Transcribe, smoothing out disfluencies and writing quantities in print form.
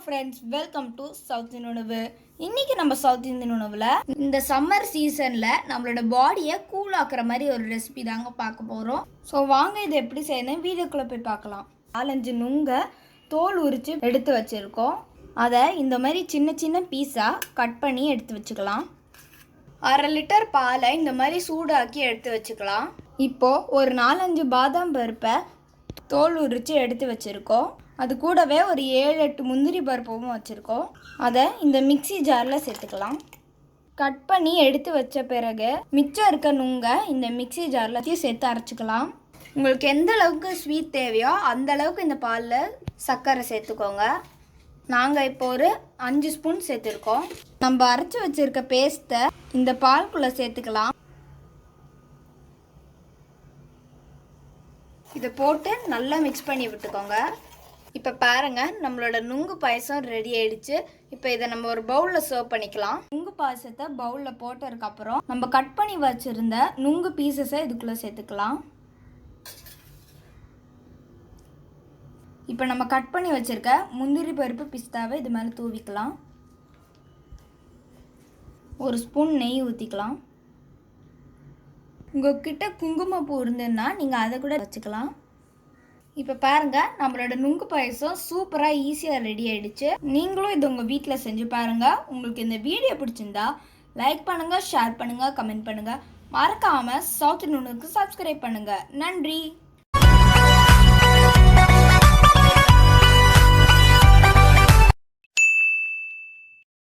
Friends, welcome to south Indian உணவு. இன்னைக்கு நம்ம சவுத் இந்தியன் உணவில் இந்த சம்மர் சீசனில் நம்மளோட பாடியை கூல் ஆக்குற மாதிரி ஒரு ரெசிபி தாங்க பார்க்க போகிறோம். ஸோ வாங்க இதை எப்படி செய்யணும் வீடியோக்குள்ளே போய் பார்க்கலாம். 4-5 நுங்கை தோல் உரித்து எடுத்து வச்சுருக்கோம். அதை இந்த மாதிரி சின்ன சின்ன பீஸாக கட் பண்ணி எடுத்து வச்சுக்கலாம். 1/2 லிட்டர் பாலை இந்த மாதிரி சூடாக்கி எடுத்து வச்சுக்கலாம். இப்போது ஒரு 4-5 பாதாம் பருப்பை தோல் உரித்து எடுத்து வச்சுருக்கோம். அது கூடவே ஒரு 7-8 முந்திரி பருப்பும் வச்சுருக்கோம். அதை இந்த மிக்ஸி ஜாரில் சேர்த்துக்கலாம். கட் பண்ணி எடுத்து வச்ச பிறகு மிச்சம் இருக்க நுங்கை இந்த மிக்ஸி ஜாரில் சேர்த்து அரைச்சிக்கலாம். உங்களுக்கு எந்த அளவுக்கு ஸ்வீட் தேவையோ அந்த அளவுக்கு இந்த பாலில் சர்க்கரை சேர்த்துக்கோங்க. நாங்கள் இப்போ ஒரு 5 ஸ்பூன் சேர்த்துருக்கோம். நம்ம அரைச்சி வச்சுருக்க பேஸ்ட்டை இந்த பால்குள்ளே சேர்த்துக்கலாம். இதை போட்டு நல்லா மிக்ஸ் பண்ணி விட்டுக்கோங்க. இப்போ பாருங்கள், நம்மளோட நுங்கு பாயசம் ரெடி ஆயிடுச்சு. இப்போ இதை நம்ம ஒரு பவுலில் சர்வ் பண்ணிக்கலாம். நுங்கு பாயசத்தை பவுலில் போட்டதுக்கப்புறம் நம்ம கட் பண்ணி வச்சுருந்த நுங்கு பீசஸை இதுக்குள்ளே சேர்த்துக்கலாம். இப்போ நம்ம கட் பண்ணி வச்சுருக்க முந்திரி பருப்பு பிஸ்தாவை இது மேலே தூவிக்கலாம். ஒரு ஸ்பூன் நெய் ஊற்றிக்கலாம். உங்கள்கிட்ட குங்குமப்பூ இருந்ததுன்னா நீங்கள் அதை கூட வச்சுக்கலாம். இப்போ பாருங்கள், நம்மளோட நுங்கு பாயசம் சூப்பராக ஈஸியாக ரெடி ஆகிடுச்சு. நீங்களும் இது உங்கள் வீட்டில் செஞ்சு பாருங்கள். உங்களுக்கு இந்த வீடியோ பிடிச்சிருந்தா லைக் பண்ணுங்கள், ஷேர் பண்ணுங்கள், கமெண்ட் பண்ணுங்கள். மறக்காமல் சவுத் இந்தியன் உணவுக்கு சப்ஸ்கிரைப் பண்ணுங்கள். நன்றி.